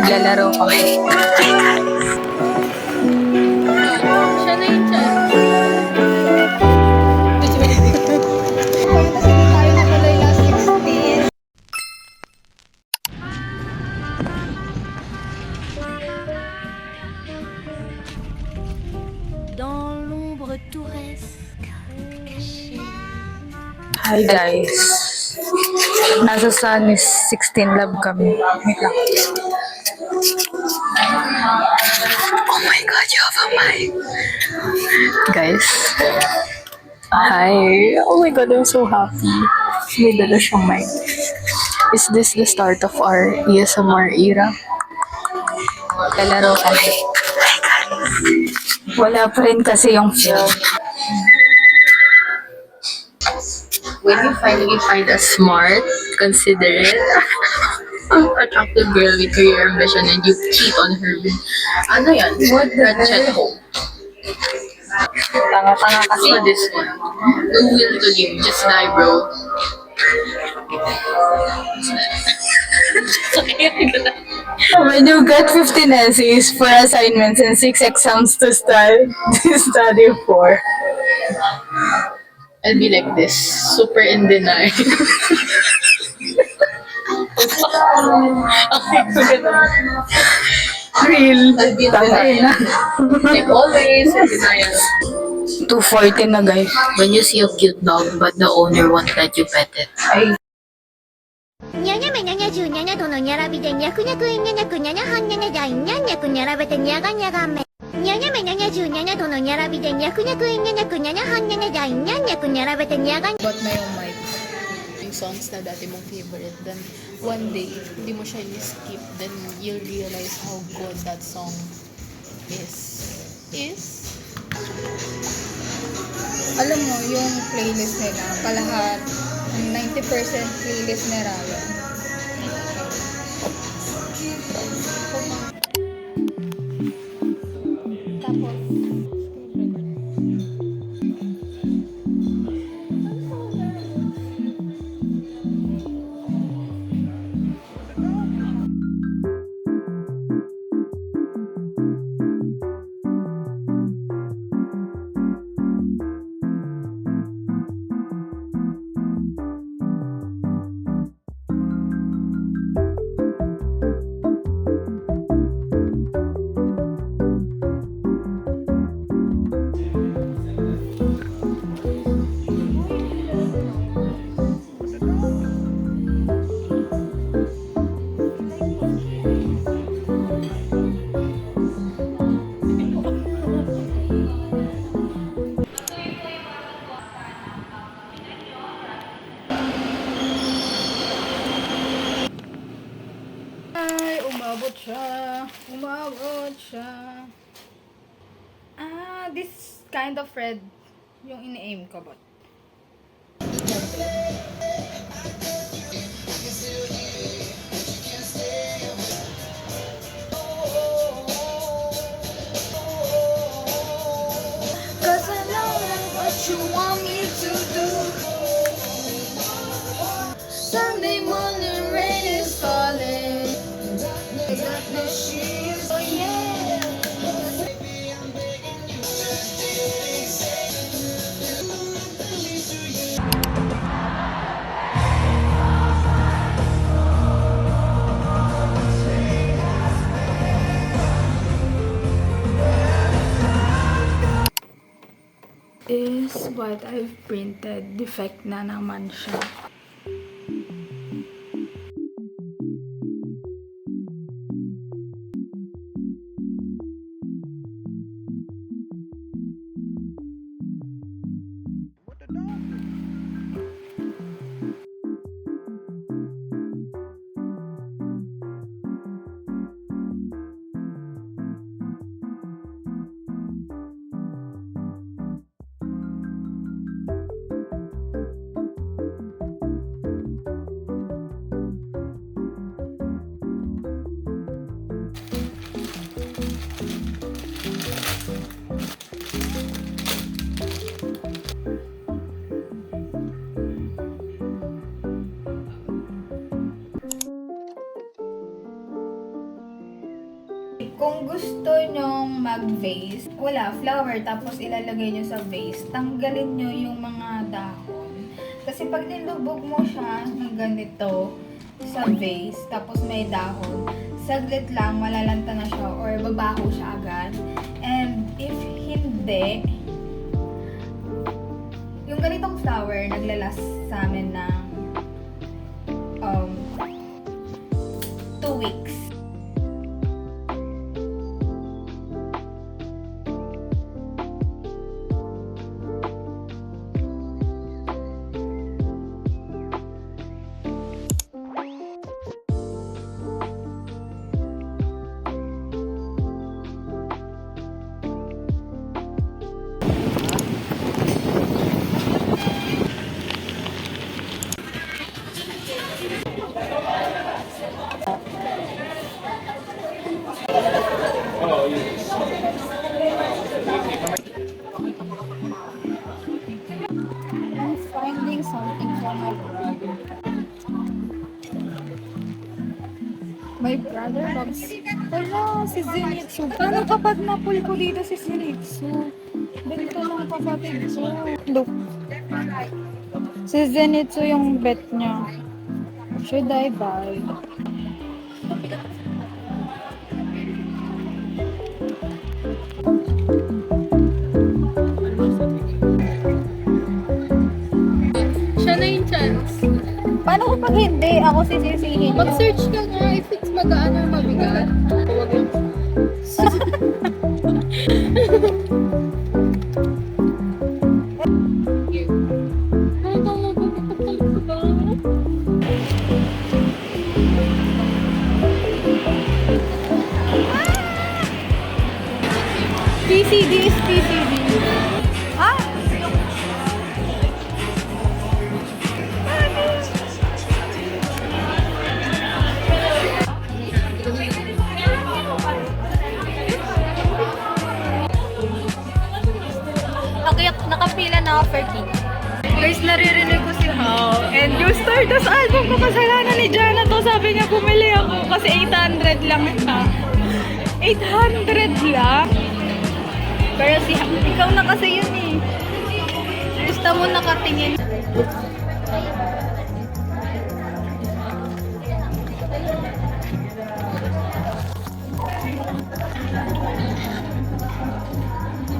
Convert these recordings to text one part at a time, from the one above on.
Naglalaro kami. Siya na yung chat. Kasi di tayo natuloy last 16. Dans l'ombre touresque cachée. Hi guys. Nasa Sun is 16 Love kami. Wait lang. Oh my god, you have a mic. Guys. Hi. Oh my god, I'm so happy. May dala siyang mic. Is this the start of our ASMR era? Lalaro kami. Wala pa rin kasi yung film. When you finally find a smart, considerate, attractive girl with career ambition and you cheat on her with, ano yan? What the chat home? Tanga-tanga kasi. So this one. No will to live, just die bro. When you get 15 essays, 4 assignments, and 6 exams to study for. I'll be like this, super in denial. Real. I'll be in denial. Like always, in denial. 240 na guys. When you see a cute dog but the owner won't let you pet it. Ay. にゃにゃめ77との並びでにゃくにゃくいにゃにゃくにゃにゃはんにゃにゃじゃいにゃにゃく並べてにゃがにゃがめにゃにゃめ77との並びでにゃくにゃくいにゃにゃくにゃにゃはんにゃにゃじゃいにゃにゃく並べてにゃがにゃ Ba't na yung mic? Yung songs na dati mong favorite. Then, one day, hindi mo siya i-skip. Then, you'll realize how good that song is. Alam mo, yung playlist nila, palahat, 90% playlist ni Ryan. Tapos, ay, umabot siya. Umabot siya. This kind of red yung ini-aim ko, but cause I know what you want me to do. Sunday morning rain is falling. I got the shoes, oh yeah. Is what I've printed. Defect na naman siya. Kung gusto nyong mag-vase, wala, flower, tapos ilalagay nyo sa vase, tanggalin nyo yung mga dahon. Kasi pag nilubog mo siya ng ganito sa vase, tapos may dahon, saglit lang, malalanta na siya or babaho siya agad. And if hindi, yung ganitong flower, naglalas sa amin ng 2 weeks. I'm finding something for my brother. My brother loves... Wala, si Zenitsu. Paano kapag napul ko dito si Zenitsu? Ganito lang kapatid ko. Look. Si Zenitsu yung bet niya. Should I buy? Siya na yung chance. Paano kapag hindi? Ako sisisihin niyo. Mag-search ka nga if it's magaan or mabigat. Huwag lang. PCD is PCD. Ah! Nakapila na ako for tea. Guys, naririnig ko si How. And yung Stardust album ko, kasalanan ni Jana to. Sabi niya, bumili ako kasi 800 lang ito. 800 lang? Pero si ikaw na kasi yun eh. Gusto mo nakatingin.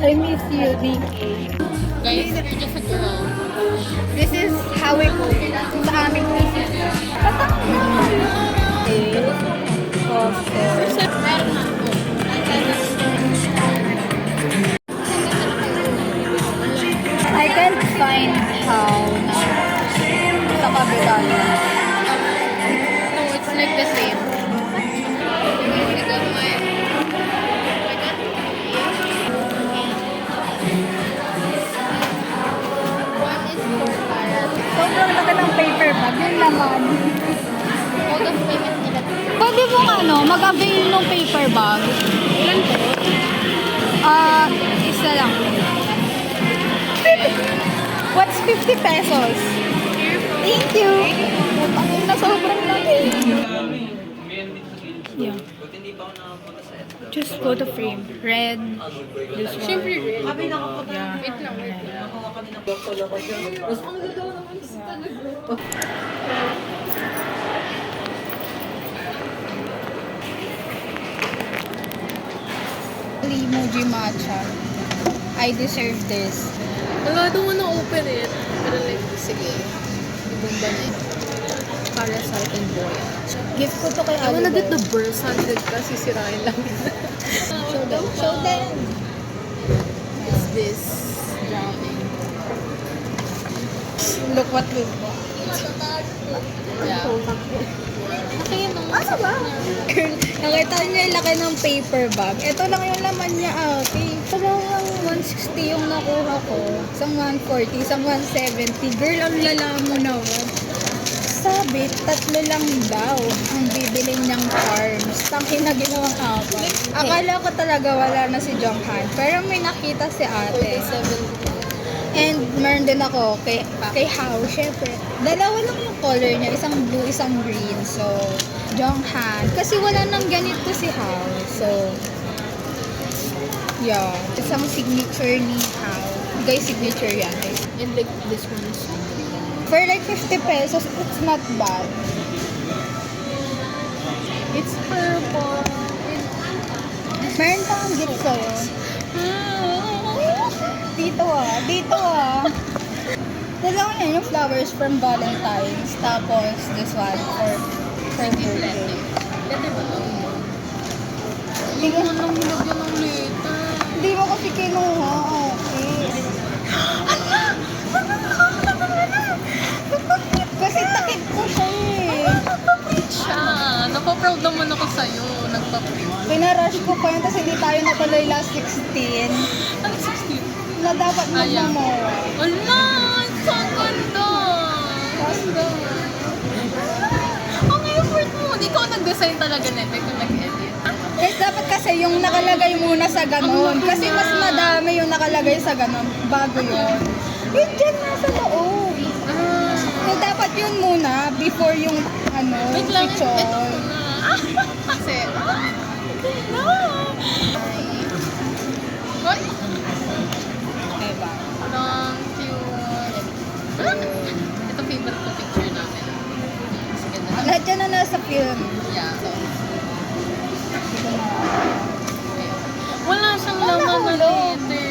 I miss you, DK. Guys, you're just a girl. This is how we go sa aming music. Meron na ako. I can't find how na sa kabila niya. No, it's like the same. I got my... One is for Carol. Sobrang laki ng paper bag. Yun naman. Out of limit nila. Pwede mong mag-avail ng paper bag. Ilan po? Isa lang. What's 50 pesos? Thank you. Pangin na sobrang laki. Yeah. Just photo frame. Red. This one. Siyempre red. Yeah. Wait lang, wait lang. Emoji matcha. I deserve this. Wala, don't wanna open it. Pero like, sige. Ibomba na ito. Para sa akin, boy. Gift ko to kay I wanna get Oliver. the burst 100 kasi sirain lang. Show them. Show them. What's this? Drowning. Look what we've got. Yeah. Okay, no. Ano ba? Nakita niyo yung laki ng paper bag. Ito lang yung laman niya, ate. Parang 160 yung nakuha ko. Isang 140, isang 170. Girl, ang lala mo naman. Sabi, 3 lang daw ang bibili niyang farms. Tangin na ginawang apat. Akala ko talaga wala na si Jonghan. Pero may nakita si ate. 47. And meron din ako kay How, syempre. Dalawa lang yung color niya, isang blue, isang green. So, Jonghan. Kasi wala nang ganito si How. So, Yeah. Isang signature ni How. Guys, signature yan. And like this one is For like 50 pesos, it's not bad. it's purple. Meron pa ang gift sa'yo. Dito ah. Dito ah. Dalawa na yung flowers from Valentine's. Tapos, this one for birthday. Pwede ba ito? Hindi mo, Nang nilagyan ng letter. hindi mo kasi kinuha. Okay. Kasi takip ko siya eh. Nagpa-print siya. Napaproud naman ako sa'yo. Nagpa-print. Pinarush ko pa yun, tapos hindi tayo natuloy last 16. Ano 16? Na dapat Ayan. magmamawa. Wala! So ganda! Ganda. Ang effort mo. Ikaw nag-design talaga nito. Ikaw nag-edit. Guys, dapat kasi yung nakalagay muna sa ganon. Kasi mas madami yung nakalagay sa ganon bago yun. Yun dyan nasa loob. So, dapat yun muna before yung Wait lang. Ito picture. na. Kasi, no! Ay! Diba? Ang cute. Ito favorite ko picture namin. Sige na. Lahat yan na nasa film. Yeah. Dito na. Wala siyang Wala laman na hulog. letter.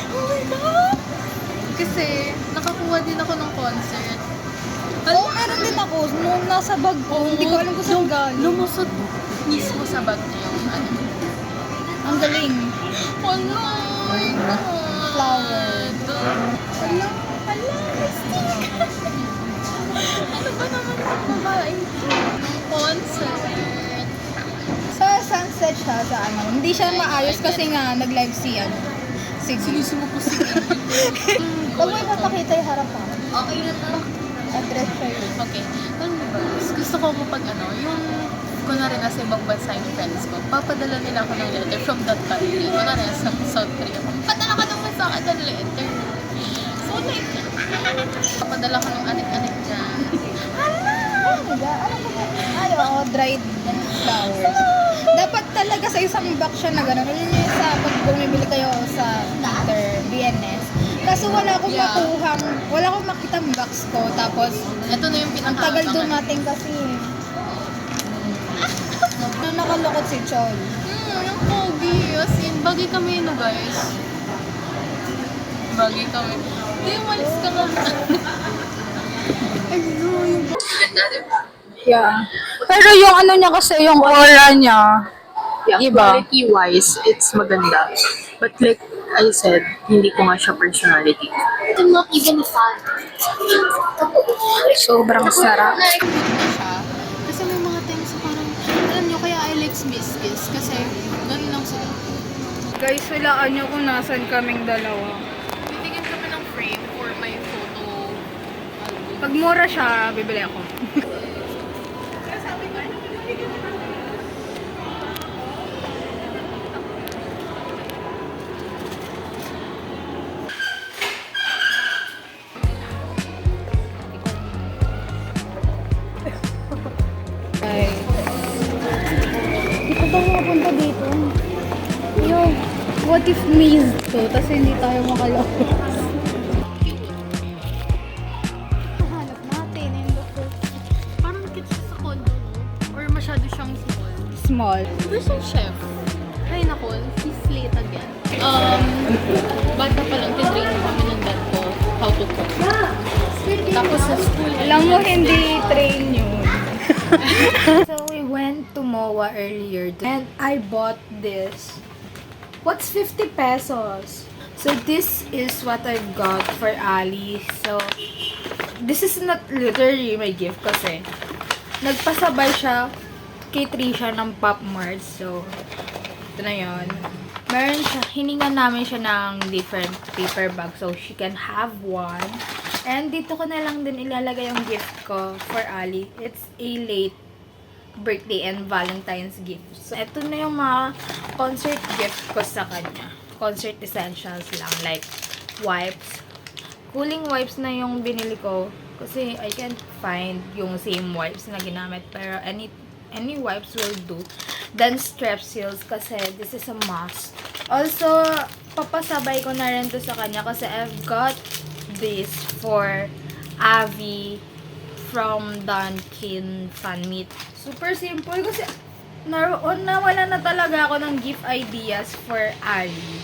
Oh my God! Kasi, nakakuha din ako ng concert. Oo, meron din ako. Nung nasa bag ko, hindi ko alam kung saan galing. Lumusot mismo sa bag niya yung ano. Ang galing. Oh no! My God! Flower. Hala, Ano ba naman ang babae? Concert. Sa sunset siya sa ano. Hindi siya maayos kasi nga nag-live si ano. Sige. Sinisimo ko si Huwag mo ipapakita yung harapan. Okay na to. Address siya yun. Okay. Alam mo ba, gusto ko pag ano, yung kunwari nasa ibang bansa yung friends ko, papadala nila ako ng letter from that country. Kunwari sa South Korea. Padala ka naman sa akin ng letter. So like, papadala ko ng anik-anik dyan. Ano ba? Ano ba? Ay, oo, dried flowers. Dapat talaga sa isang box siya na gano'n. Alam niyo sa pag bumibili kayo sa Twitter, BNS. Kaso wala akong Yeah. makuhang, wala akong makitang box ko. Tapos, Ito na yung ang tagal pinaka-abangan. dumating kasi. Nung nakalukot si Chol. Yung pogi. As in, bagay kami no guys. Bagay kami. Hindi, umalis ka nga. Yeah. Pero yung ano niya kasi, yung aura niya, Yeah, Iba. quality-wise, it's maganda. But like I said, hindi ko nga siya personality. I'm not even a fan. Sobrang sarap. Good na siya. Kasi may mga times na parang, alam nyo, kaya I like Smiskis. Kasi, ganun lang sila. guys, walaan niyo kung nasan kaming dalawa. Titingin kami ng frame for my photo album. Pag mura siya, bibili ako. Ay. Hindi ko ba mapunta dito? Yo, what if maze to? Tapos hindi tayo makalabas. Hanap natin yung doctor. Parang kids siya sa condo, no? Or masyado siyang small. Small. Where's yung chef? Ay, nako, he's late again. Bata pa lang, tinrain kami ng dad ko how to cook. Tapos sa school, Alam mo, hindi train yun. So, we went to MOA earlier and I bought this. What's 50 pesos? So, this is what I've got for Ali. So, this is not literally my gift kasi nagpasabay siya kay Trisha ng Pop Mart. So, ito na yun. Meron siya, hiningan namin siya ng different paper bag. So, she can have one. And dito ko na lang din ilalagay yung gift ko for Ali. It's a late birthday and Valentine's gift. So, ito na yung mga concert gift ko sa kanya. Concert essentials lang. Like, wipes. Cooling wipes na yung binili ko. Kasi I can't find yung same wipes na ginamit. Pero any wipes will do. Then, strep seals kasi this is a must. Also, papasabay ko na rin to sa kanya kasi I've got this for Avi from Dunkin Fan Meet. Super simple kasi nawala na talaga ako ng gift ideas for Avi.